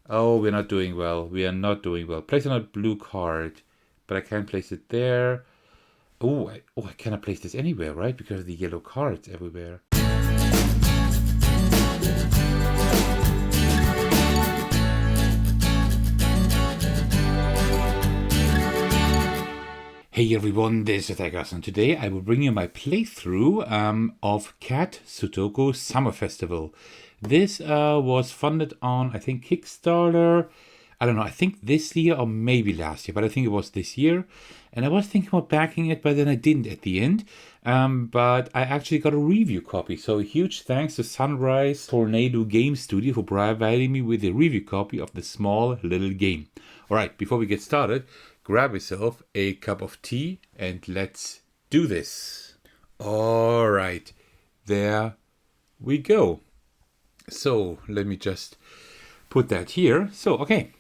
Oh, we're not doing well. We are not doing well. Place on a blue card, but I can't place it there. I cannot place this anywhere, right? Because of the yellow cards everywhere. Hey everyone, this is Agas, and today I will bring you my playthrough of Cat Sudoku Summer Festival. This was funded on, I think, Kickstarter. I don't know, I think this year or maybe last year, but I think it was this year. And I was thinking about backing it, but then I didn't at the end. But I actually got a review copy. So huge thanks to Sunrise Tornado Game Studio for providing me with a review copy of the small little game. All right, before we get started, grab yourself a cup of tea and let's do this. All right, there we go. So let me just put that here. So, okay,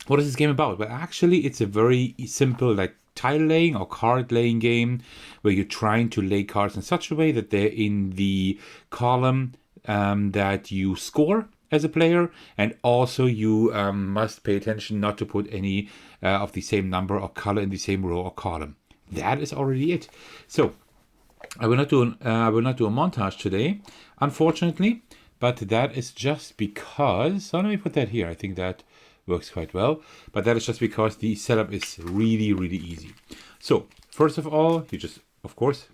what is this game about? Well, actually, it's a very simple, like, tile laying or card laying game where you're trying to lay cards in such a way that they're in the column that you score as a player, and also you must pay attention not to put any of the same number or color in the same row or column. That is already it. So I will not do a montage today, unfortunately, but that is just because. So let me put that here. I think that works quite well, but that is just because the setup is really, really easy. So first of all, you just, of course,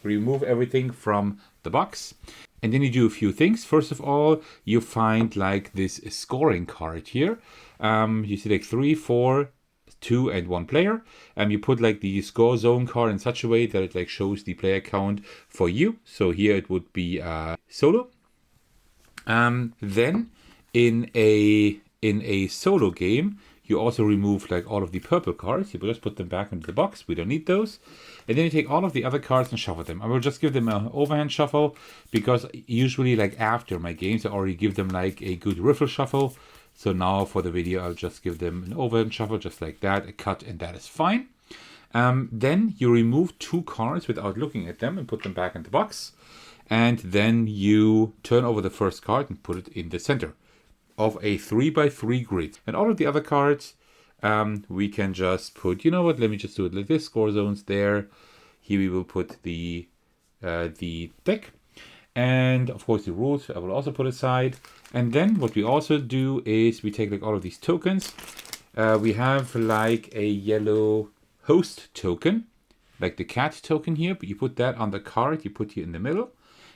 remove everything from the box. And then you do a few things. First of all, you find like this scoring card here. You select 3, 4, 2, and 1 player. You put like the score zone card in such a way that it like shows the player count for you. So here it would be solo. Then in a solo game, you also remove like all of the purple cards. You will just put them back into the box. We don't need those. And then you take all of the other cards and shuffle them. I will just give them an overhand shuffle because usually like after my games, I already give them like a good riffle shuffle. So now for the video, I'll just give them an overhand shuffle just like that, a cut, and that is fine. Then you remove 2 cards without looking at them and put them back in the box. And then you turn over the first card and put it in the center of a 3x3 grid. And all of the other cards, we can just put, you know what, let me just do it like this, score zones there. Here we will put the deck. And of course the rules I will also put aside. And then what we also do is we take like all of these tokens. We have like a yellow host token, like the cat token here, but you put that on the card, you put here in the middle.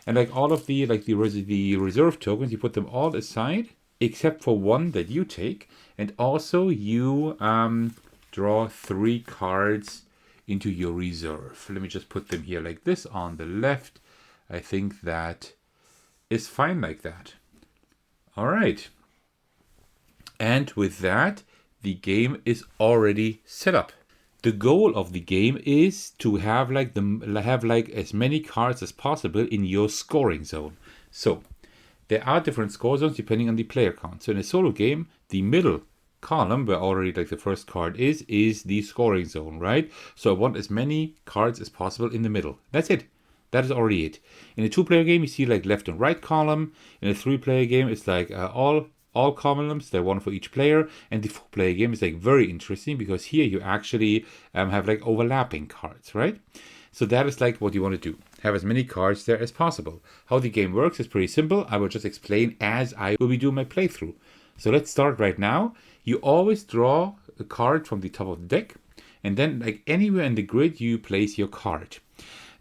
And like all of the reserve tokens, you put them all aside, except for one that you take. And also you draw 3 cards into your reserve. Let me just put them here like this on the left. I think that is fine like that. All right. And with that, the game is already set up. The goal of the game is to have like as many cards as possible in your scoring zone. So there are different score zones depending on the player count. So in a solo game, the middle column, where already like the first card is the scoring zone, right? So I want as many cards as possible in the middle. That's it. That is already it. In a 2-player game, you see like left and right column. In a 3-player game, it's like all columns. They're one for each player. And the 4-player game is like very interesting because here you actually have like overlapping cards, right? So that is like what you want to do. Have as many cards there as possible. How the game works is pretty simple. I will just explain as I will be doing my playthrough. So let's start right now. You always draw a card from the top of the deck. And then like anywhere in the grid, you place your card.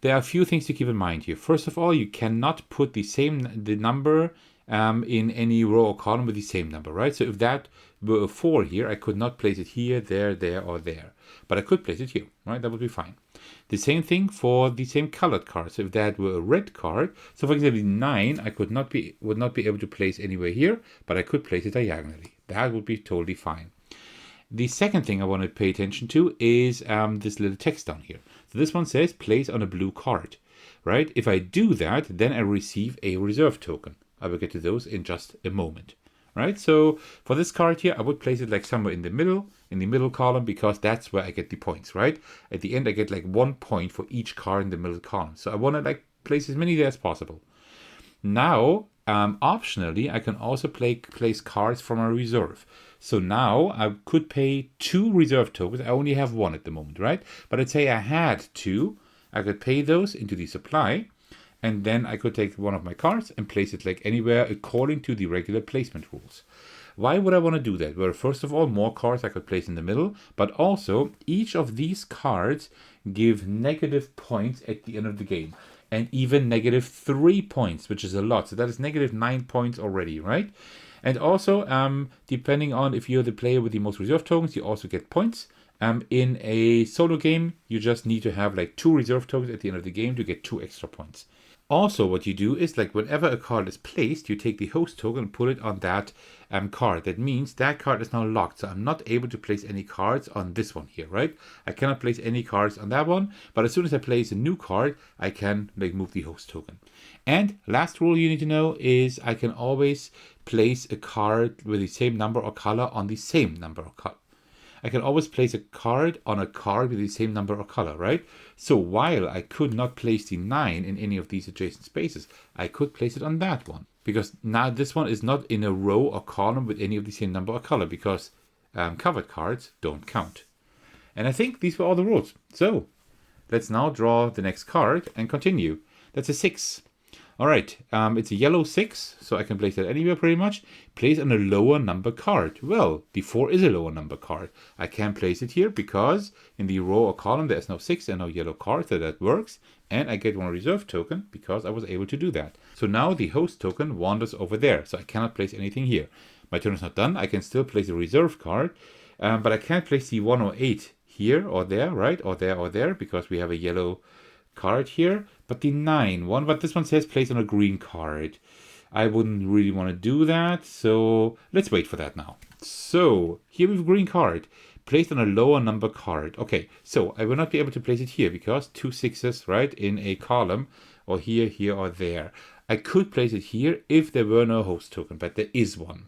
There are a few things to keep in mind here. First of all, you cannot put the number in any row or column with the same number, right? So if that were a 4 here, I could not place it here, there, or there. But I could place it here, right? That would be fine. The same thing for the same colored card. So if that were a red card, so for example, 9, I would not be able to place anywhere here, but I could place it diagonally. That would be totally fine. The second thing I want to pay attention to is this little text down here. So this one says place on a blue card, right? If I do that, then I receive a reserve token. I will get to those in just a moment, right? So for this card here, I would place it like somewhere in the middle column, because that's where I get the points, right? At the end, I get like 1 point for each card in the middle column. So I want to like place as many there as possible. Now, Optionally, I can also place cards from a reserve. So now I could pay 2 reserve tokens. I only have 1 at the moment, right? But let's say I had 2. I could pay those into the supply, and then I could take one of my cards and place it like anywhere according to the regular placement rules. Why would I want to do that? Well, first of all, more cards I could place in the middle, but also each of these cards give negative points at the end of the game. And even -3 points, which is a lot. So that is -9 points already, right? And also, depending on if you're the player with the most reserve tokens, you also get points. In a solo game, you just need to have like 2 reserve tokens at the end of the game to get 2 extra points. Also, what you do is like whenever a card is placed, you take the host token and put it on that card. That means that card is now locked. So I'm not able to place any cards on this one here, right? I cannot place any cards on that one. But as soon as I place a new card, I can move the host token. And last rule you need to know is I can always place a card with the same number or color on the same number or color. I can always place a card on a card with the same number or color, right? So while I could not place the 9 in any of these adjacent spaces, I could place it on that one. Because now this one is not in a row or column with any of the same number or color, because covered cards don't count. And I think these were all the rules. So let's now draw the next card and continue. That's a 6. All right, it's a yellow 6, so I can place that anywhere pretty much. Place on a lower number card. Well, the 4 is a lower number card. I can place it here because in the row or column there's no 6 and no yellow card, so that works. And I get 1 reserve token because I was able to do that. So now the host token wanders over there, so I cannot place anything here. My turn is not done. I can still place a reserve card, but I can't place the 1 or 8 here or there, right? Or there, because we have a yellow card here. But the 9 one, but this one says place on a green card. I wouldn't really want to do that, so let's wait for that now. So here we have a green card, placed on a lower number card. Okay, so I will not be able to place it here because 2 6s, right, in a column, or here, or there. I could place it here if there were no host token, but there is one.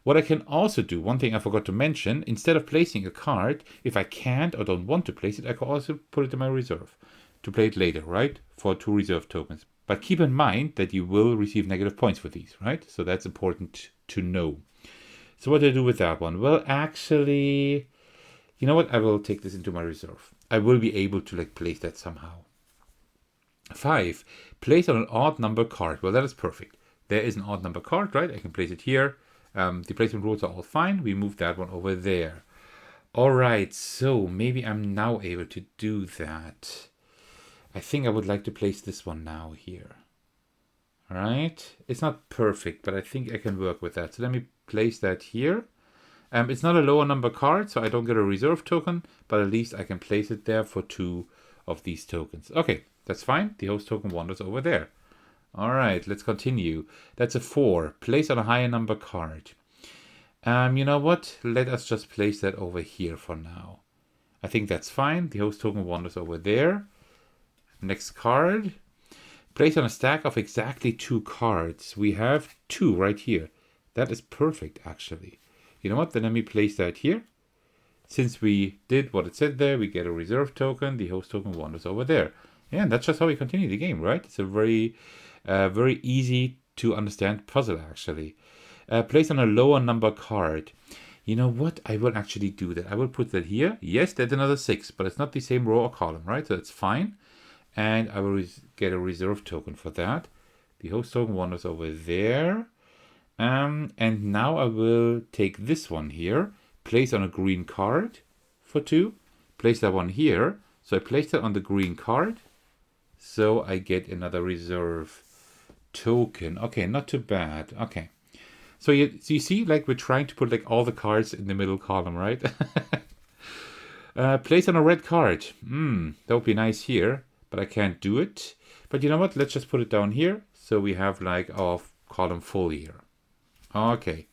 What I can also do, one thing I forgot to mention, instead of placing a card, if I can't or don't want to place it, I can also put it in my reserve to play it later, right? For 2 reserve tokens. But keep in mind that you will receive negative points for these, right? So that's important to know. So what do I do with that one? Well, actually, you know what? I will take this into my reserve. I will be able to place that somehow. 5, place on an odd number card. Well, that is perfect. There is an odd number card, right? I can place it here. The placement rules are all fine. We move that one over there. All right, so maybe I'm now able to do that. I think I would like to place this one now here. All right. It's not perfect, but I think I can work with that. So let me place that here. It's not a lower number card, so I don't get a reserve token, but at least I can place it there for 2 of these tokens. Okay, that's fine. The host token wanders over there. All right, let's continue. That's a 4. Place on a higher number card. You know what? Let us just place that over here for now. I think that's fine. The host token wanders over there. Next card. Place on a stack of exactly 2 cards. We have 2 right here. That is perfect, actually. You know what? Then let me place that here. Since we did what it said there, we get a reserve token. The host token wanders over there. Yeah, and that's just how we continue the game, right? It's a very easy to understand puzzle, actually. Place on a lower number card. You know what? I will actually do that. I will put that here. Yes, that's another 6, but it's not the same row or column, right? So that's fine. And I will get a reserve token for that. The host token wanders over there. And now I will take this one here, place on a green card for 2, place that one here. So I place that on the green card. So I get another reserve token. Okay, not too bad. Okay. So you see, we're trying to put all the cards in the middle column, right? Place on a red card. That would be nice here. But I can't do it. But you know what? Let's just put it down here. So we have our column full here. Okay.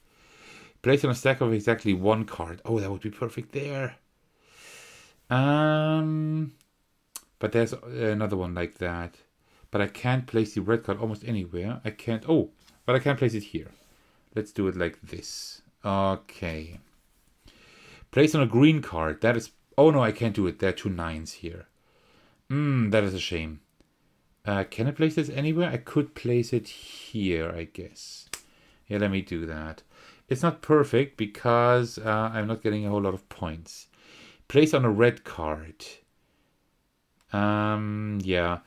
Place on a stack of exactly 1 card. Oh, that would be perfect there. But there's another one like that. But I can't place the red card almost anywhere. I can't. Oh, but I can place it here. Let's do it like this. Okay. Place on a green card. That is. Oh no, I can't do it. There are 2 9s here. That is a shame. Can I place this anywhere? I could place it here, I guess. Yeah, let me do that. It's not perfect because I'm not getting a whole lot of points. Place on a red card. Yeah.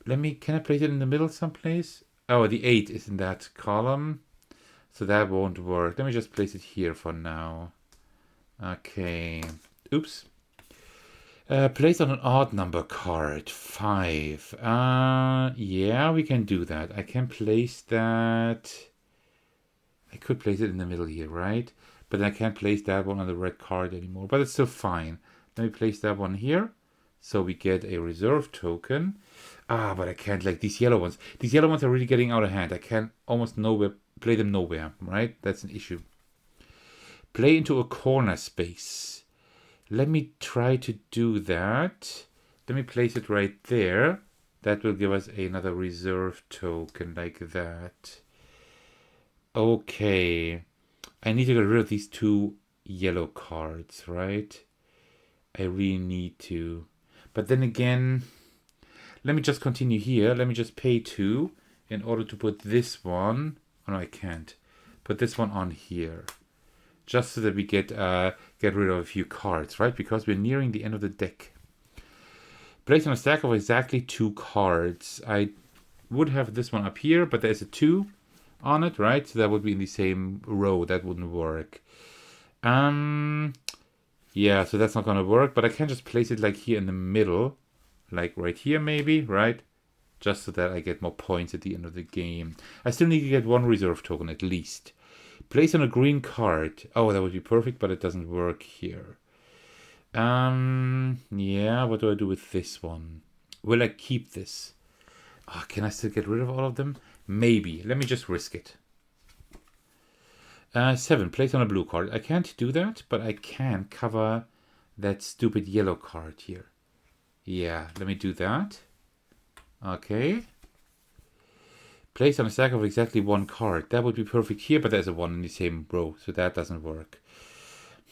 Can I place it in the middle someplace? Oh, the 8 is in that column. So that won't work. Let me just place it here for now. Okay. Oops. Place on an odd number card. 5. Yeah, we can do that. I can place that. I could place it in the middle here, right? But I can't place that one on the red card anymore. But it's still fine. Let me place that one here. So we get a reserve token. But I can't, like these yellow ones. These yellow ones are really getting out of hand. I can't almost nowhere play them nowhere, right? That's an issue. Play into a corner space. Let me try to do that. Let me place it right there. That will give us another reserve token like that. Okay. I need to get rid of these 2 yellow cards, right? I really need to. But then again, let me just continue here. Let me just pay 2 in order to put this one. Oh, no, I can't. Put this one on here. Just so that we get rid of a few cards, right? Because we're nearing the end of the deck. Place on a stack of exactly 2 cards. I would have this one up here, but there's a 2 on it, right? So that would be in the same row. That wouldn't work. Yeah, so that's not going to work, but I can just place it like here in the middle. Like right here maybe, right? Just so that I get more points at the end of the game. I still need to get 1 reserve token at least. Place on a green card. Oh, that would be perfect, but it doesn't work here. Yeah, what do I do with this one? Will I keep this? Oh, can I still get rid of all of them? Maybe. Let me just risk it. 7, place on a blue card. I can't do that, but I can cover that stupid yellow card here. Yeah, let me do that. Okay. Place on a stack of exactly 1 card. That would be perfect here, but there's a 1 in the same row, so that doesn't work.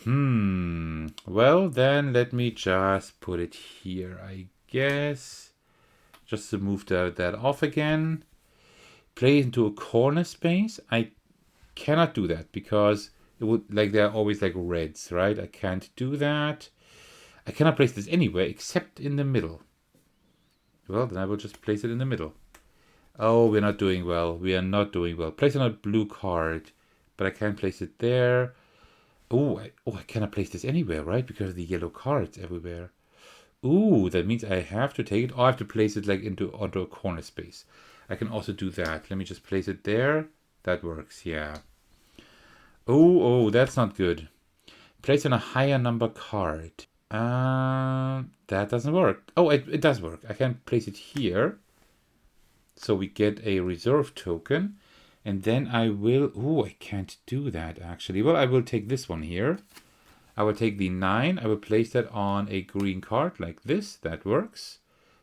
Well, then let me just put it here, I guess. Just to move that off again. Play into a corner space. I cannot do that because it would, like, they're always like reds, right? I can't do that. I cannot place this anywhere except in the middle. Well, then I will just place it in the middle. Oh, we're not doing well. We are not doing well. Place on a blue card, but I can't place it there. I cannot place this anywhere, right? Because of the yellow cards everywhere. Ooh, that means I have to take it. Or I have to place it like onto a corner space. I can also do that. Let me just place it there. That works, yeah. Oh, that's not good. Place on a higher number card. That doesn't work. Oh, it does work. I can place it here. So we get a reserve token. And then I will... Oh, I can't do that, actually. Well, I will take this one here. I will take the 9. I will place that on a green card like this. That works.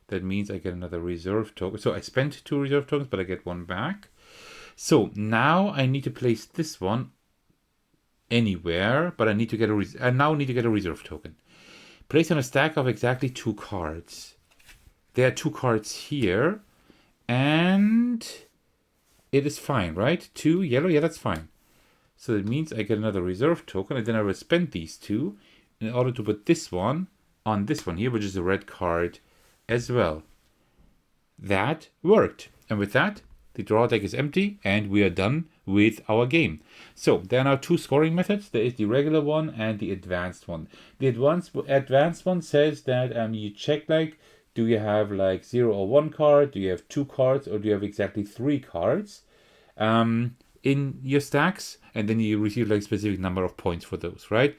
That means I get another reserve token. So I spent 2 reserve tokens, but I get 1 back. So now I need to place this one anywhere, but I need to get I now need to get a reserve token. Place on a stack of exactly 2 cards. There are 2 cards here, and it is fine, right? 2 yellow, yeah, that's fine. So that means I get another reserve token, and then I will spend these 2 in order to put this one on this one here, which is a red card as well. That worked. And with that, the draw deck is empty, and we are done with our game. So there are now 2 scoring methods. There is the regular one and the advanced one. The advanced one says that you check, like, do you have like 0 or 1 card? Do you have 2 cards? Or do you have exactly 3 cards in your stacks? And then you receive like a specific number of points for those, right?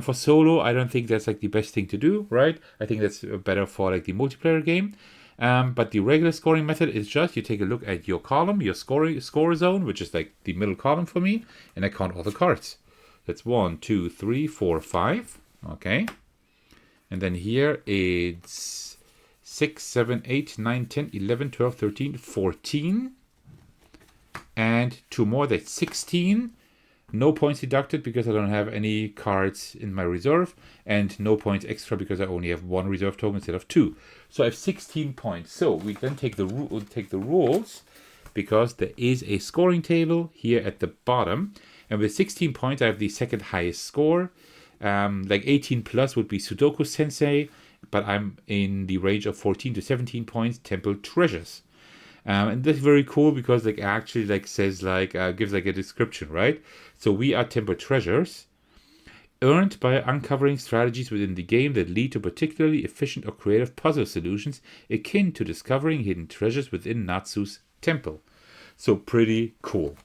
For solo, I don't think that's like the best thing to do, right? I think that's better for like the multiplayer game. But the regular scoring method is just you take a look at your column, your score zone, which is like the middle column for me, and I count all the cards. That's 1, 2, 3, 4, 5. Okay. And then here it's 6, 7, 8, 9, 10, 11, 12, 13, 14. And 2 more, that's 16. No points deducted because I don't have any cards in my reserve, and no points extra because I only have 1 reserve token instead of 2. So I have 16 points. So we then take the rules, because there is a scoring table here at the bottom, and with 16 points I have the second highest score. Like 18 plus would be Sudoku Sensei, but I'm in the range of 14 to 17 points, Temple Treasures. And that's very cool because like actually like says like gives like a description, right? So we are Temple Treasures, earned by uncovering strategies within the game that lead to particularly efficient or creative puzzle solutions, akin to discovering hidden treasures within Natsu's temple. So pretty cool.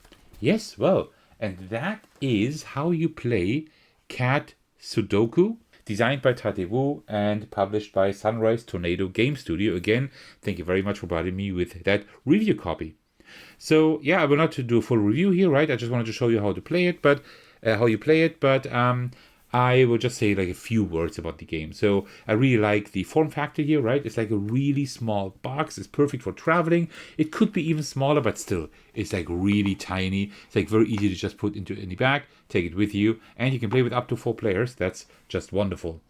Yes, well, and that is how you play Cat Sudoku, designed by Tate Wu and published by Sunrise Tornado Game Studio. Again, thank you very much for providing me with that review copy. So yeah, I will not do a full review here, right? I just wanted to show you how to play it, but how you play it. But I will just say like a few words about the game. So I really like the form factor here, right? It's like a really small box. It's perfect for traveling. It could be even smaller, but still, it's like really tiny. It's like very easy to just put into any bag, take it with you, and you can play with up to 4 players. That's just wonderful.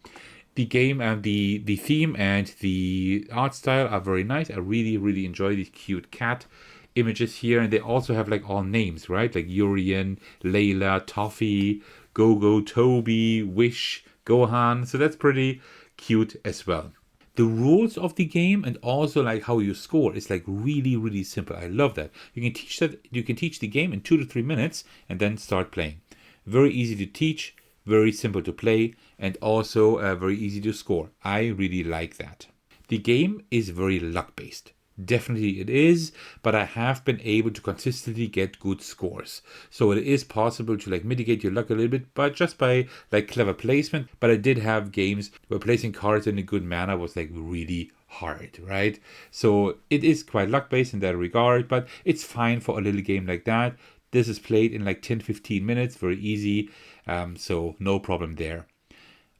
The game and the theme and the art style are very nice. I really enjoy these cute cat images here, and they also have like all names, right? Like Urian, Layla, Toffee, Gogo, Toby, Wish, Gohan. So that's pretty cute as well. The rules of the game and also like how you score is like really simple. I love that. You can teach that. You can teach the game in 2 to 3 minutes and then start playing. Very easy to teach, very simple to play, and also very easy to score. I really like that. The game is very luck based. Definitely it is, but I have been able to consistently get good scores. So it is possible to like mitigate your luck a little bit, but just by like clever placement. But I did have games where placing cards in a good manner was like really hard, right? So it is quite luck based in that regard, but it's fine for a little game like that. This is played in like 10-15 minutes, very easy. So no problem there.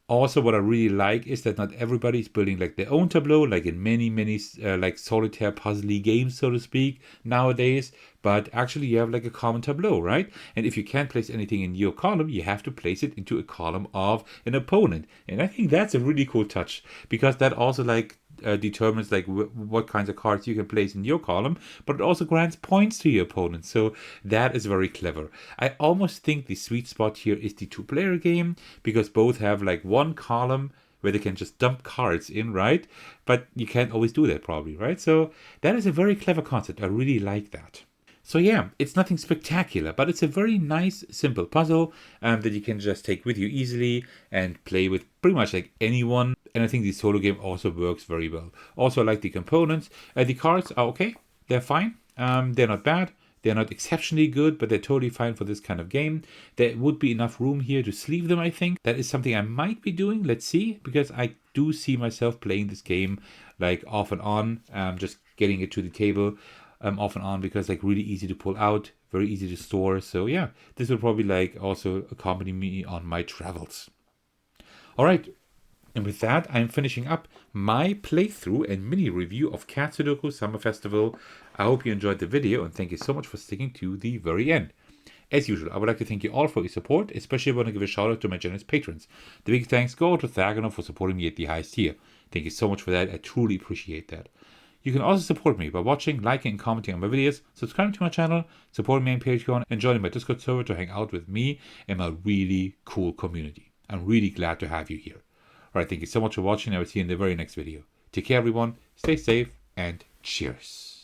Also, what I really like is that not everybody is building like their own tableau, like in many like solitaire puzzly games, so to speak, nowadays. But actually, you have like a common tableau, right? And if you can't place anything in your column, you have to place it into a column of an opponent. And I think that's a really cool touch, because that also like determines like what kinds of cards you can place in your column, but it also grants points to your opponent. So that is very clever. I almost think the sweet spot here is the 2-player game, because both have like one column where they can just dump cards in, right? But you can't always do that probably, right? So that is a very clever concept. I really like that. So yeah, it's nothing spectacular, but it's a very nice, simple puzzle that you can just take with you easily and play with pretty much like anyone. And I think the solo game also works very well. Also, I like the components. The cards are okay. They're fine. They're not bad. They're not exceptionally good, but they're totally fine for this kind of game. There would be enough room here to sleeve them, I think. That is something I might be doing. Let's see, because I do see myself playing this game like off and on, just getting it to the table. Off and on, because like really easy to pull out, very easy to store. So yeah, this will probably like also accompany me on my travels. All right, and with that, I'm finishing up my playthrough and mini review of Cat Sudoku Summer Festival. I hope you enjoyed the video, and thank you so much for sticking to the very end. As usual, I would like to thank you all for your support, especially I want to give a shout out to my generous patrons. The big thanks go to Thagono for supporting me at the highest tier. Thank you so much for that. I truly appreciate that. You can also support me by watching, liking, and commenting on my videos, subscribing to my channel, supporting me on Patreon, and joining my Discord server to hang out with me and my really cool community. I'm really glad to have you here. Alright, thank you so much for watching. I will see you in the very next video. Take care, everyone. Stay safe, and cheers.